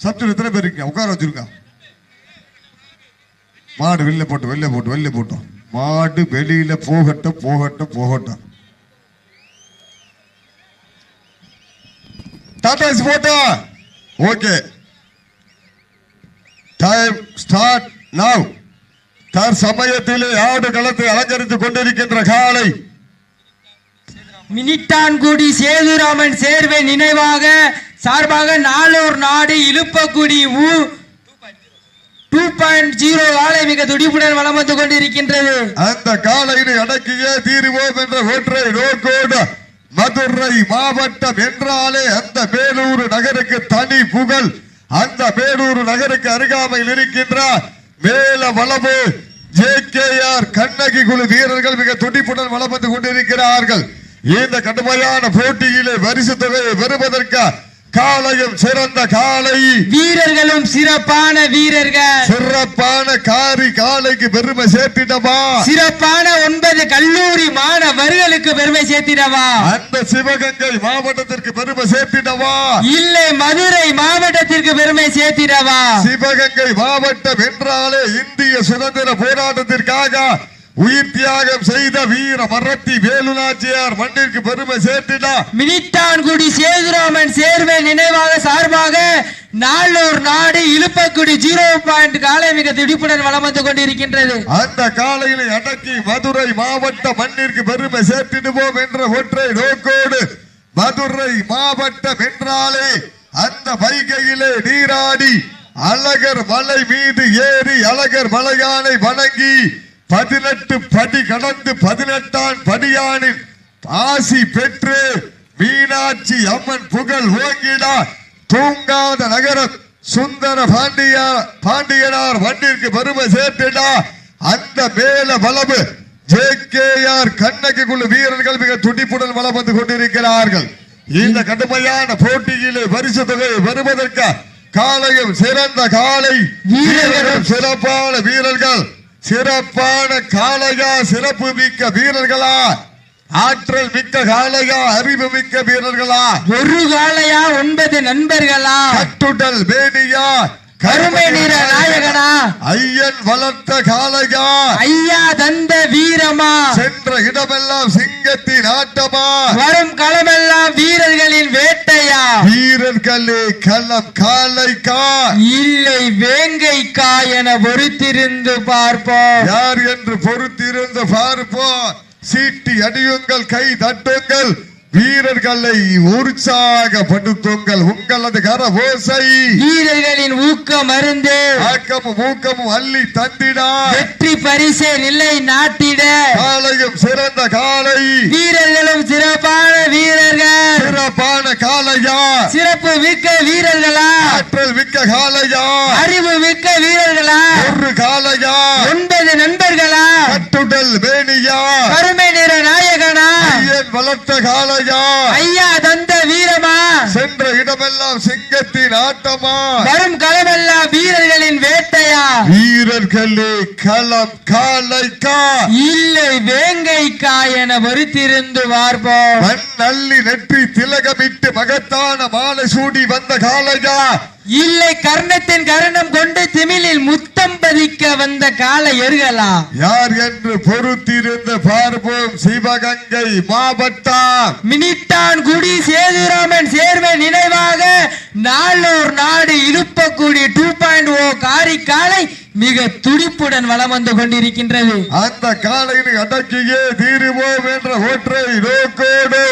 Subject எத்தனை பேர் இருக்கீங்க? உட்கார வச்சிருக்கா. மாடு வெளியில போட்டோம். மாடு வெளியில போகட்டும். டாடா போட்டோ. Okay, time start now. தற்சமயத்திலே ஆடு களத்தை அலங்கரித்துக் கொண்டிருக்கின்ற காலை மினிட்டான்குடி சேதுராமன் சேர்வை நினைவாக சார்பாக நாளூர் நாடு இழுப்பக்குடி 2.0 காலை மிக துடிப்புடன் வலம் வந்து கொண்டிருக்கின்றது. அந்த காலையினை அடக்கியே தீருவோம் என்ற ஒற்றை நோக்கோடு மதுரை மாவட்டம் என்றாலே அந்த வேலூர் நகருக்கு தனி புகழ். அந்த வேலூர் நகருக்கு அருகாமையில் இருக்கின்ற மேல வளவு JKR கண்ணகி குழு வீரர்கள் மிக துடிப்புடன் வலம் வந்து கொண்டிருக்கிறார்கள். இந்த கடுமையான போட்டியிலே பரிசு தொகையை பெறுவதற்கு காலையும் சிறந்த காலை வீரர்களும் சிறப்பான வீரர்கள். சிறப்பான காலைக்கு பெருமை சேர்த்திடவா? சிறப்பான 9 கல்லூரி மாணவர்களுக்கு பெருமை சேர்த்திடவா? அந்த சிவகங்கை மாவட்டத்திற்கு பெருமை சேர்த்திடவா? இல்லை, மதுரை மாவட்டத்திற்கு பெருமை சேர்த்திடவா? சிவகங்கை மாவட்டம் என்றாலே இந்திய சுதந்திர போராட்டத்திற்காக உயிர் தியாகம் செய்த வீர மரத்தி வேலுநாச்சியார் மண்ணிற்கு பெருமை சேர்த்திடா. மினிட்டான்குடி சேதுராமன் சேர்வை நினைவாக சார்பாக நாளூர் நாடு இழுப்பக்குடி 0 காலை மிக துடிப்புடன் வலம் வந்து கொண்டிருக்கின்றது. அந்த காலையினை அடக்கி மதுரை மாவட்ட மண்ணிற்கு பெருமை சேர்த்திடுவோம் என்ற ஒற்றை நோக்கோடு மதுரை மாவட்டம் என்றாலே அந்த வைகையிலே நீராடி அழகர் மலை மீது ஏறி அழகர் மலையானை வணங்கி 18 படி கடந்து 18ஆம் படியானின் ஆசி பெற்று மீனாட்சி அம்மன் புகழ் ஓங்கிடா தூங்காத நகரம் சுந்தர பாண்டியனார் மண்ணிற்கு பெருமை சேர்த்திடா. அந்த மேல வளவு JKR கண்ணகி குழு வீரர்கள் மிக துடிப்புடன் வலம் வந்து கொண்டிருக்கிறார்கள். இந்த கடுமையான போட்டியிலே பரிசு தொகையை பெறுவதற்கு காலையும் சிறந்த காலை வீரர்களும் சிறப்பான வீரர்கள். சிறப்பான காளையா, சிறப்பு மிக்க வீரர்களா, ஆற்றல் மிக்க காளையா, அறிவு மிக்க வீரர்களா, ஒரு காளையா 9 நண்பர்களா, கட்டுடல் வேணியா, கருமை நிற நாயகனா, ஐயன் வளர்த்த காளையா, ஐயா தந்த வீரமா, சென்ற இடமெல்லாம் சிங்கத்தின் ஆட்டமா, வரும் களமெல்லாம் வீரர்களின் வேட்டையா, வீரர்களே களம் காளைக்கா இல்லை வேங்கைக்கா என பொறுத்திருந்து பார்ப்போம். யார் என்று பொறுத்திருந்து பார்ப்போம். சீட்டி அடியுங்கள், கை தட்டுங்கள், வீரர்களை உற்சாகப்படுத்துங்கள். உங்களது கர ஓசை வீரர்களின் ஊக்கம் அருந்து ஆக்கமும் ஊக்கமும் அள்ளி தந்திட வெற்றி பரிசை நிலை நாட்டிட காலையும் சிறந்த காலை வீரர்களும் சிறப்பான வீரர்கள். சிறப்பான காலையா, சிறப்பு மிக்க வீரர்களா, ஆற்றல் மிக்க காலையா, அறிவு மிக்க வீரர்களா, ஒரு காலையா, 9 நண்பர்களா, கட்டுடல் வேணியா, கருமை நிற நாயகனா, ஐயன் வளர்த்த காலையா, ஐயா தந்த வீரமா, சென்ற இடமெல்லாம் சிங்கத்தின் ஆட்டமா, வரும் களமெல்லாம் வீரர்களின் வேட்டையா, வீரர்களே களம் காளைக்கா இல்லை வேங்கைக்கா என பொறுத்திருந்து பார்ப்போம். மண் அள்ளி நெற்றி திலகமிட்டு மகத்தான மாலை சூடி வந்த காளையா, இல்லை கர்ணத்தின் கரணம் கொண்டு திமிழில் முத்தம் பதிக்க வந்த கால எருகளா, யார் என்று பொறுத்திருந்து பார்ப்போம். சிவகங்கை மாவட்டம் மினிட்டான்குடி சேதுராமன் சேர்வை நினைவாக நாளூர் நாடு இழுப்பக்குடி 2.0 காலை மிக துடிப்புடன் வலம் வந்து கொண்டிருக்கின்றது. அந்த காலையை அடக்கியே தீருவோம் என்ற ஒற்றை நோக்கோடு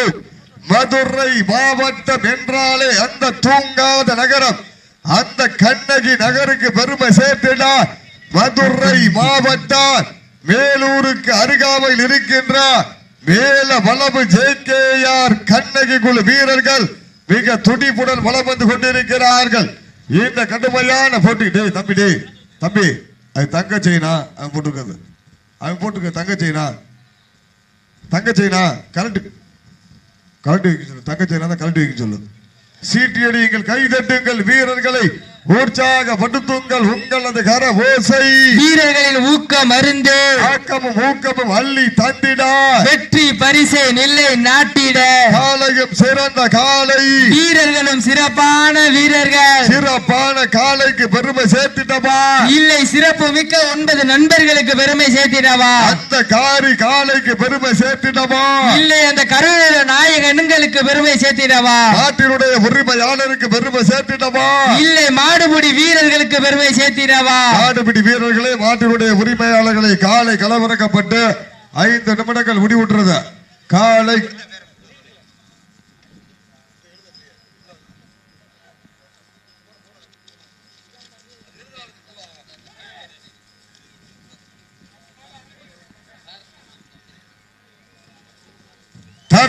மதுரை மாவட்டம் என்றாலே அந்த தூங்காத நகரம் அந்த கண்ணகி நகருக்கு பெருமை சேர்த்திடா. மதுரை மாவட்டம் வேலூருக்கு அருகாமையில் இருக்கின்ற மேல வளவு JKR கண்ணகி குழு வீரர்கள் மிக துடிப்புடன் வலம் வந்து கொண்டிருக்கிறார்கள். இந்த கடுமையான போட்டி தம்பி அது தங்க செயினா அவன் போட்டுருக்காது, அவன் போட்டுருக்க தங்க செயினா கரண்ட் வைக்க சொல்லு, தங்க செயினா தான் கரண்ட் வைக்க சொல்லு. சீட்டியடியுங்கள், கை தட்டுங்கள், வீரர்களை உற்சாகப்படுத்துங்கள் உங்களது கர ஓசை. வீரர்களின் ஊக்கம் அருந்து ஆக்கமும் ஊக்கமும் அள்ளி தந்திட வெற்றி பரிசை நிலை நாட்டிட காலையும் சிறந்த காலை வீரர்களும் சிறப்பான வீரர்கள் சிறப்பான காலைக்கு பெருமை சேர்த்திடவா இல்லை சிறப்பு மிக்க 9 நண்பர்களுக்கு பெருமை சேர்த்திடவா அந்த காரி காலைக்கு பெருமை சேர்த்திடவா இல்லை அந்த கருணை நாயகன்களுக்கு பெருமை சேர்த்திடவா நாட்டினுடைய உரிமையாளருக்கு பெருமை சேர்த்திடவா இல்லை மாடுபிடி வீரர்களுக்கு பெருமை சேர்த்திடவா மாடுபிடி வீரர்களே மாட்டினுடைய உரிமையாளர்களை காலை களமிறக்கப்பட்டு 5 நிமிடங்கள் முடிவுற்றது. காலை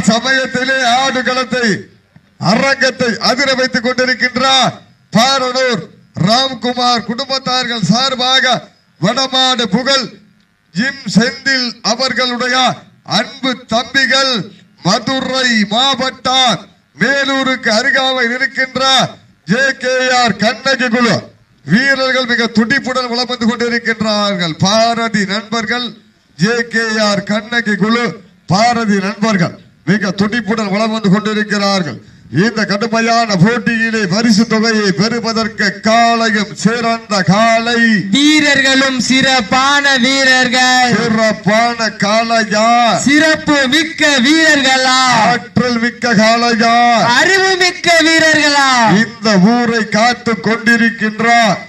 சமயத்திலே ஆடுகளத்தை அரங்கத்தை அதிர வைத்துக் கொண்டிருக்கின்றார் பாரனூர் ராம்குமார் குடும்பத்தார்கள் சார்பாக வடமாடு புகழ் ஜிம் செந்தில் அவர்களுடைய அன்பு தம்பிகள் மதுரை மாவட்டம் மேலூருக்கு அருகாமையில் இருக்கின்ற JKR கண்ணகி குழு வீரர்கள் மிக துடிப்புடன் வலம் வந்து கொண்டிருக்கின்றார்கள். பாரதி நண்பர்கள் JKR கண்ணகி குழு பாரதி நண்பர்கள் மிக துடிப்புடன் வலம் வந்து கொண்டிருக்கிறார்கள். இந்த கடுமையான போட்டியிலே பரிசு தொகையை பெறுவதற்கு காலையும் சிறந்த காலை வீரர்களும் சிறப்பான வீரர்கள் சிறப்பான காலையா சிறப்பு மிக்க வீரர்களா ஆற்றல் மிக்க காலையா அறிவு மிக்க வீரர்களா இந்த ஊரை காத்து கொண்டிருக்கின்றார்.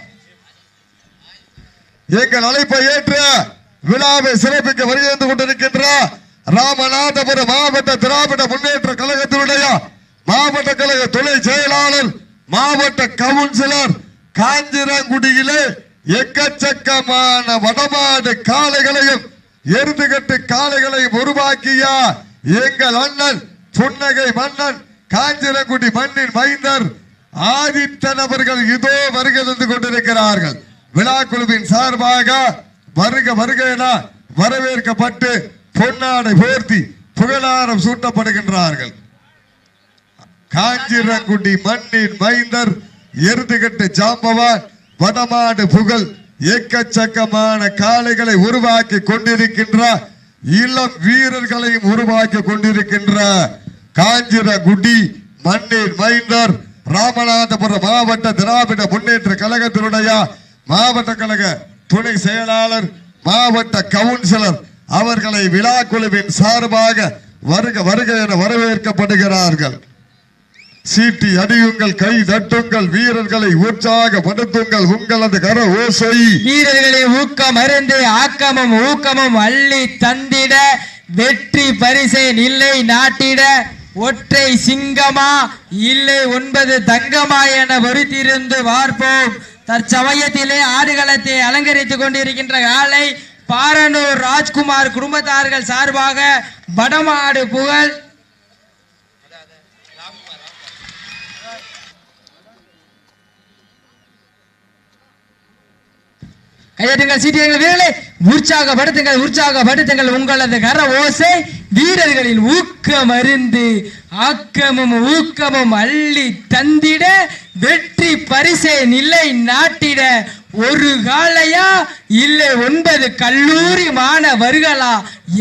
எங்கள் அழைப்பை ஏற்று விழாவை சிறப்பிக்க வருகை கொண்டிருக்கின்ற ராமநாதபுரம் மாவட்ட திராவிட முன்னேற்ற கழகத்தினுடைய மாவட்ட கழக துணை செயலாளர் மாவட்ட கவுன்சிலர் காஞ்சிரங்குடியிலே எக்கச்சக்கமான வடமாடு காளைகளையும் எருதுகட்டு காளைகளையும் உருவாக்கிய எங்கள் அண்ணன் புன்னகை மன்னன் காஞ்சிரங்குடி மண்ணின் மைந்தர் ஆதித்தன் அவர்கள் இதோ வருகை தந்து கொண்டிருக்கிறார்கள். விழா குழுவின் சார்பாக வருக வருக என வரவேற்கப்பட்டு பொன்னாடை போர்த்தி புகழாரம் சூட்டப்படுகின்றார்கள். காஞ்சிரங்குடி மண்ணின் மைந்தர் எருதுகட்டு ஜாம்பவான் வடமாடு புகழ் எக்கச்சக்கமான காளைகளை உருவாக்கி கொண்டிருக்கின்ற இளம் வீரர்களையும் உருவாக்கி கொண்டிருக்கின்ற காஞ்சிரங்குடி மண்ணின் மைந்தர் ராமநாதபுரம் மாவட்ட திராவிட முன்னேற்ற கழகத்தினுடைய மாவட்ட கழக துணை செயலாளர் மாவட்ட கவுன்சிலர் அவர்களை விழா குழுவின் சார்பாக வருக வருக என வரவேற்கப்படுகிறார்கள். சீட்டி அடியுங்கள், கை தட்டுங்கள், வீரர்களை உற்சாகப்படுத்துங்கள், உங்களது கர ஓசை. வீரர்களை ஊக்கம் அருந்து ஆக்கமும் ஊக்கமும் அள்ளி தந்திட வெற்றி பரிசை நிலை நாட்டிட ஒற்றை சிங்கமா இல்லை 9 தங்கமா என பொறுத்திருந்து பார்ப்போம். தற்சமயத்திலே ஆடுகளத்தை அலங்கரித்துக் கொண்டிருக்கின்ற காலை பாரனூர் ராஜ்குமார் குடும்பத்தார்கள் சார்பாக வடமாடு புகழ் கையெட்டுங்கள், சீட்டியங்கள், வீரர்களை உற்சாகப்படுத்துங்கள், உற்சாகப்படுத்துங்கள், உங்களது கர ஓசை. வீரர்களின் ஊக்கம் அருந்து ஆக்கமும் ஊக்கமும் அள்ளி தந்திட வெற்றி பரிசை நிலை நாட்டிட ஒரு காலையா இல்லை 9 கல்லூரி மாணவர்களா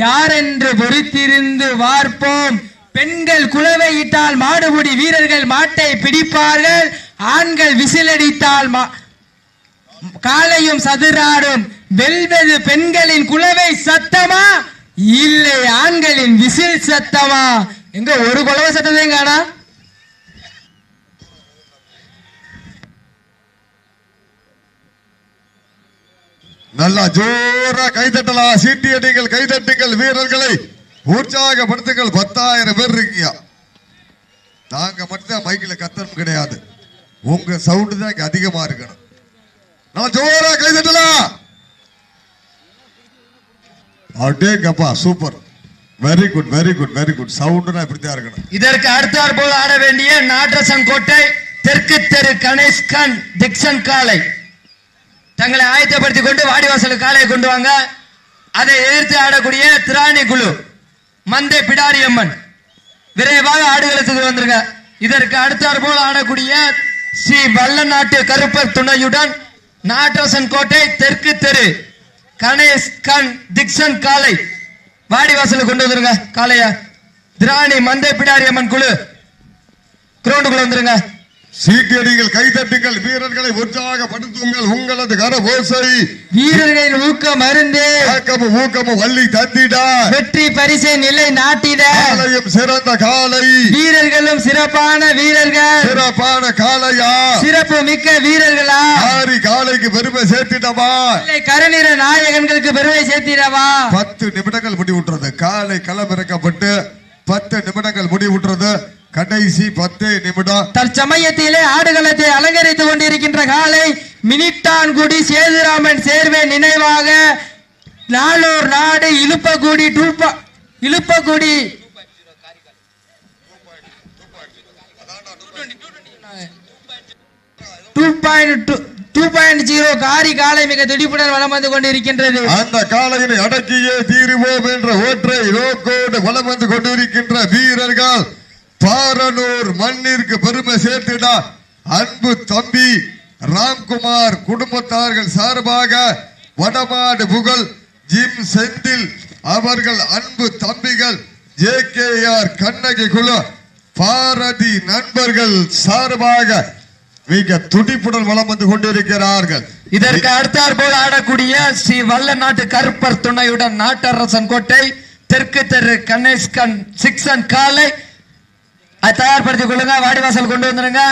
யாரென்று பொறுத்திருந்து பார்ப்போம். பெண்கள் குலவை இட்டால் மாடுபிடி வீரர்கள் மாட்டை பிடிப்பார்கள். ஆண்கள் விசிலடித்தால் காலையும் சதுராடும். வெல்வது பெண்களின் குலவை சத்தமா இல்லை ஆண்களின் விசில் சத்தமா? எங்க ஒரு குலவை சத்தத்தையும் காணா. நல்லா ஜோரா கைதட்டலாம். சீட்டி அடிகள், கைதட்டுங்கள், வீரர்களை உற்சாகப்படுத்துங்கள். 10,000 பேர் இருக்கீங்க. நாங்க மட்டும் மைக்கில் கத்தனம் கிடையாது, உங்க சவுண்டு தான் இங்க அதிகமா இருக்கணும். நான் ஜோரா கைதட்டலாம். அடேங்கப்பா, super, very good, very good, very good. சவுண்டுனா இப்படித்தான் இருக்கணும். இதற்கு அடுத்தாற் போல் ஆட வேண்டிய நாட்டசங்கோட்டை தெற்கு தெரு கணேஷ்கன் டிக்சன் காலை தங்களை ஆயத்தப்படுத்திக் கொண்டு வாடிவாசல் காலையை கொண்டு வாங்க. அதை எதிர்த்து ஆடக்கூடிய திராணி குழு மந்தை பிடாரியம்மன் விரைவாக ஆடுகளத்துக்கு வந்துருங்க. இதற்கு அடுத்தாற் போல் ஆடக்கூடிய ஸ்ரீ வல்லநாட்டு கருப்பர் துணையுடன் நாட்டரசன் கோட்டை தெற்கு தெரு கணேஷ் கண் டிக்சன் காலை வாடிவாசல கொண்டு வந்துருங்க. காளையா திராணி மந்தை பிடாரி அம்மன் குழு கிரவுண்டுக்குள்ள வந்துருங்க. சீட்டியடிகள் கைதட்டுங்கள், வீரர்களை உற்சாகப்படுத்துங்கள், உங்களது கரகோசை வீரர்களின் ஊக்கம் அருந்து ஆக்கமும் ஊக்கமும் வள்ளி தந்திட வெற்றி பரிசை நிலை நாட்டிட காலையும் சிறந்த காலை வீரர்களும் சிறப்பான வீரர்கள் சிறப்பான காளையா சிறப்பு மிக்க வீரர்களா ஆரி காலைக்கு பெருமை சேர்த்திடவா இல்லை கருநிற நாயகன்களுக்கு பெருமை சேர்த்திடவா 10 நிமிடங்கள் முடிவுற்றது. காலை களமிறக்கப்பட்டு 10 நிமிடங்கள் முடிவுற்றது. கடைசி 10 நிமிடம். தற்சமயத்திலே ஆடுகளத்தை அலங்கரித்துக் கொண்டிருக்கின்ற காலை மினிட்டான்குடி சேதுராமன் சேர்வே நினைவாக நாளூர் நாடு இழுப்பக்குடி இழுப்பக்குடி 2.0 காரி காலை மிக துடிப்புடன் வலம் வந்து கொண்டிருக்கின்றது. அந்த காலையினை அடக்கியே தீருவோம் என்ற ஒற்றை நோக்கோடு வலம் வந்து கொண்டிருக்கின்ற வீரர்கள் பாரனூர் மண்ணிற்கு பெருமை சேர்த்திட அன்பு தம்பி ராம்குமார் குடும்பத்தார்கள் சார்பாக வடமாடு புகழ் ஜிம் செந்தில் அவர்கள் அன்பு தம்பிகள் JKR கண்ணகி குழு பாரதி நண்பர்கள் சார்பாக மிக துடிப்புடன் வலம் வந்து கொண்டிருக்கிறார்கள். இதற்கு அடுத்தாற் போல் ஆடக்கூடிய ஸ்ரீ வல்லநாட்டு கருப்பர் துணையுடன் நாட்டரசன் கோட்டை தெற்கு தெரு கணேஷ் கண் சிக்ஸன் காலை தயார்படுத்திக் கொள்ளுங்க. வாடிவாசல் கொண்டு வந்துருங்க.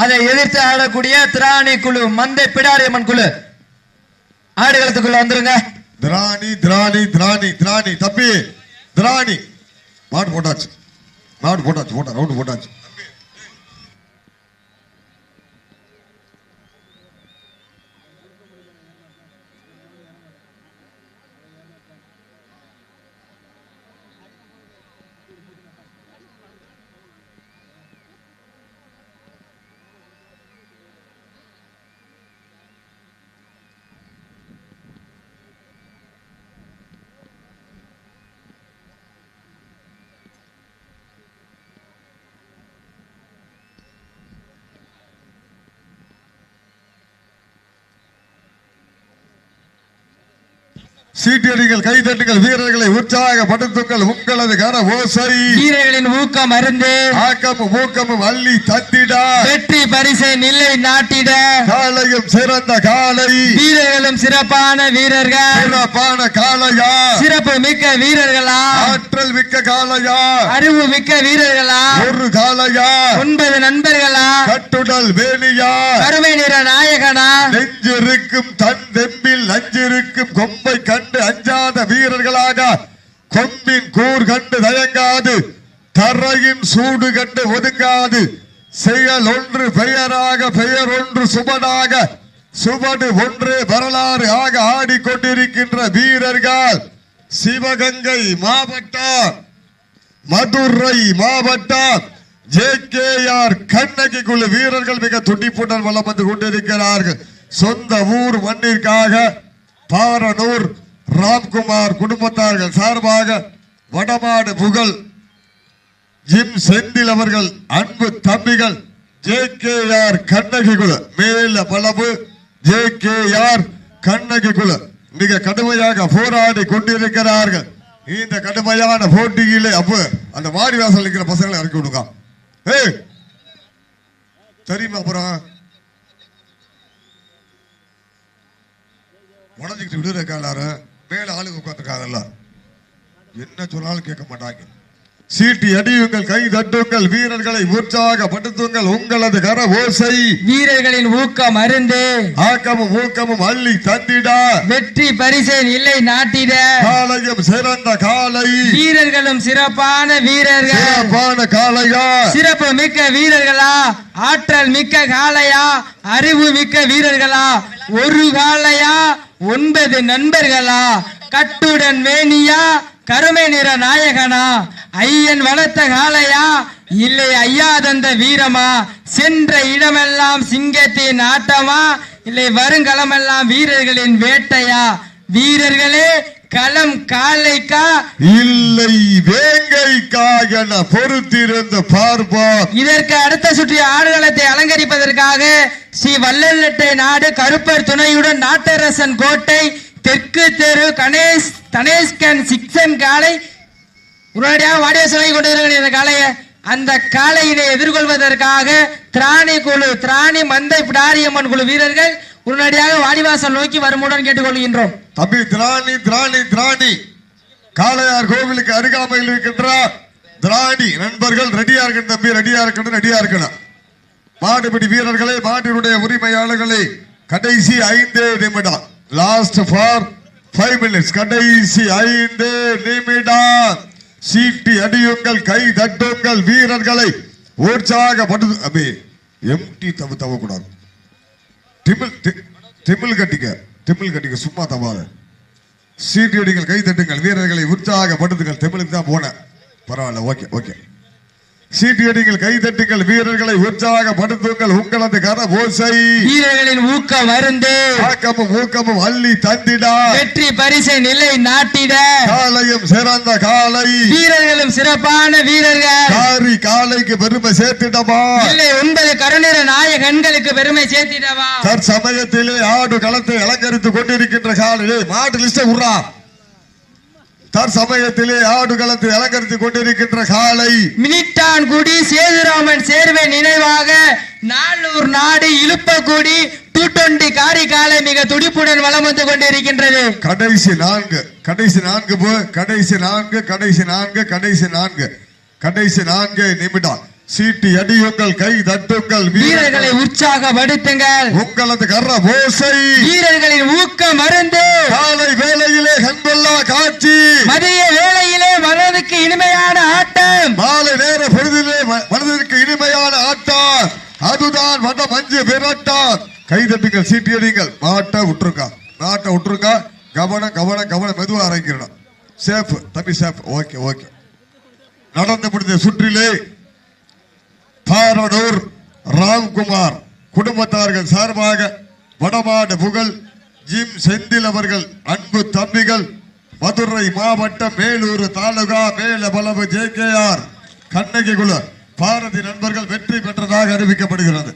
அதை எதிர்த்து ஆடக்கூடிய திராணி குழு மந்தை பிடாரியம்மன் குழு ஆடுகளத்துக்குள்ள வந்துருங்க. திராணி திராணி திராணி திராணி தம்பி திராணி மாடு போட்டாச்சு போட்டா ரவுண்டு போட்டாச்சு. சீட்டியடிகள் கைதட்டுங்கள், வீரர்களை உற்சாகப்படுத்துங்கள், உங்களது கர ஓசை வீரர்களின் ஊக்கம் அருந்து ஆக்கமும் ஊக்கமும் அள்ளி தத்திட வெற்றி பரிசை நிலை நாட்டிட காலையும் சிறந்த காலை வீரர்களும் சிறப்பான வீரர்கள் சிறப்பான காளையா சிறப்பு மிக்க வீரர்களா ஆற்றல் மிக்க காளையா அறிவு மிக்க வீரர்களா ஒரு காளையா 9 நண்பர்களா கட்டுடல் வேணியா கருமை நிற நாயகனா நெஞ்சிருக்கும் தன் தெம்பில் நஞ்சிருக்கும் கொம்பை கண்டு அஞ்சாத வீரர்களாக கொம்பின் கூர் கண்டு தயங்காது தரையின் சூடு கண்டு ஒதுங்காது செயல் ஒன்று பெயராக பெயர் ஒன்று சுபடாக சுவடு ஒன்று வரலாறு ஆக ஆடிக்கொண்டிருக்கின்ற வீரர்கள் சிவகங்கை மாவட்டம் மதுரை மாவட்டம் JKR கண்ணகி குழு வீரர்கள் மிக துடிப்புடன் வலம் வந்து கொண்டிருக்கிறார்கள். சொந்த ஊர் மண்ணிற்காக பாரனூர் ராம்குமார் குடும்பத்தார்கள் சார்பாக வடமாடு புகழ் ஜிம் செந்தில் அவர்கள் அன்பு தம்பிகள் JKR கண்ணகி குழு மேல பலவு JKR கண்ணகி குழு மிக கடுமையாக போராடி கொண்டிருக்கிறார்கள். இந்த கடுமையான போட்டியிலே அப்ப அந்த வாடி வாசல் இருக்கிற பசங்களை இறக்கி விடுங்க. தெரியுமா அப்புறம் உடஞ்சிக்கிட்டு விடுறக்கால மேல ஆளுங்க உட்காந்துருக்காங்கல்ல என்ன சொன்னாலும் கேட்க மாட்டாங்க. சீட்டி அடியுங்கள், கை தட்டுங்கள், வீரர்களை உற்சாகப்படுத்துங்கள், உங்களது கர ஓசை வீரர்களின் ஊக்கம் அருந்து ஆக்கமும் ஊக்கமும் அள்ளி தந்திட வெற்றி பரிசை நிலை நாட்டிட காலையும் சிறந்த காலை வீரர்களும் சிறப்பான வீரர்கள் சிறப்பான காளையா சிறப்பு மிக்க வீரர்களா ஆற்றல் மிக்க காளையா அறிவு மிக்க வீரர்களா ஒரு காளையா 9 நண்பர்களா கட்டுடன் வேணியா கருமை நிற நாயகனா ஐயன் வளர்த்த காளையா இல்லை ஐயா தந்த வீரமா சென்ற இடமெல்லாம் சிங்கத்தின் ஆட்டமா இல்லை வருங்களமெல்லாம் வீரர்களின் வேட்டையா வீரர்களே களம் காளைக்கா இல்லை வேங்கைக்கா என பொறுத்திருந்து பார்ப்போம். இதற்கு அடுத்த சுற்றிய ஆடுகளத்தை அலங்கரிப்பதற்காக ஸ்ரீ வல்லலட்டை நாடு கருப்பர் துணையுடன் நாட்டரசன் கோட்டை தெற்கு தெரு கணேஷ்கன் சிக்சன் காளை உடனடியாக வாடிவாசலை கொண்டிருக்கிற இந்த காளையை அந்த காளையினை எதிர்கொள்வதற்காக திராணி மந்தை பிடாரியம்மன் குழு வீரர்கள் உடனடியாக வாடிவாசல் நோக்கி வருமுடன் கேட்டுக்கொள்கின்றோம். தம்பி திராணி காளையார் கோவிலுக்கு அருகாமையில் இருக்கின்ற திராணி நண்பர்கள் ரெடியா இருக்கணும் தம்பி, ரெடியா இருக்கணும். மாடுபிடி வீரர்களே, மாட்டினுடைய உரிமையாளர்களே, கடைசி 5 நிமிடம், லாஸ்ட் ஃபார் 5 மினிட்ஸ், கடைசி 5 நிமிடம். சீட்டி அடியுங்கள், கை தட்டுங்கள், வீரர்களை உற்சாகப்படுத்து. அபே எம்டி தவக்கூடாது, திமிழ் கட்டிக்க சும்மா தவாத. சீட்டி அடிங்கள், கை தட்டுங்கள், வீரர்களை உற்சாகப்படுத்துங்கள். திமிழுக்கு தான் போனேன், பரவாயில்ல, ஓகே. சீட்டியடிகள், கை தட்டுங்கள், வீரர்களை உற்சாகப்படுத்துங்கள். உங்களது கரபோசை வீரர்களின் ஊக்கம் மருந்து ஊக்கமும் அள்ளி தந்திட வெற்றி பரிசை நிலை நாட்டிட காலையும் சிறந்த காலை, வீரர்களும் சிறப்பான வீரர்கள். காலைக்கு பெருமை சேர்த்திடவா இல்லை 9 கருநிற நாயகன்களுக்கு பெருமை சேர்த்திடவா? தற்சமயத்திலே ஆடு களத்தை அலங்கரித்துக் கொண்டிருக்கின்ற காலையிலே மாட்டு லிஸ்ட உர்றா. தற்சமயத்திலே ஆடுகளத்தை அலங்கரித்துக் கொண்டிருக்கின்ற காலை மினிட்டான்குடி சேதுராமன் சேர்வை நினைவாக நாளூர் நாடு இழுப்பக்குடி 220 காரி காலை மிக துடிப்புடன் வலம் வந்து கொண்டிருக்கின்றது. கடைசி 4 நிமிடம். சீட்டி அடியுங்கள், கை தட்டுங்கள், வீரர்களை உற்சாகப்படுத்துங்கள். உங்களது கரபோசை வீரர்களின் ஊக்கம் மருந்து காலை வேளையிலே கண்கொள்ளா காட்சி, மதிய வேளையிலே மனதுக்கு இனிமையான ஆட்டம், மாலை நேர பொழுதிலே மனதிற்கு இனிமையான ஆட்டம், அதுதான் வட மஞ்சு விரட்டான். கை தட்டுங்கள், சீட்டி அடிங்கள். நாட்டை விட்டுருக்கா. கவனம் மெதுவா இறங்கிடணும். சேஃப் தம்பி, சேஃப். ஓகே. நடந்து முடிந்த சுற்றிலே பாரனூர் ராம்குமார் குடும்பத்தார்கள் சார்பாக வடமாடு புகழ் ஜிம் செந்தில் அவர்கள் அன்பு தம்பிகள், மதுரை மாவட்டம் மேலூர் தாலுகா மேலபலவு JKR கண்ணகி குழு பாரதி நண்பர்கள் வெற்றி பெற்றதாக அறிவிக்கப்படுகிறது.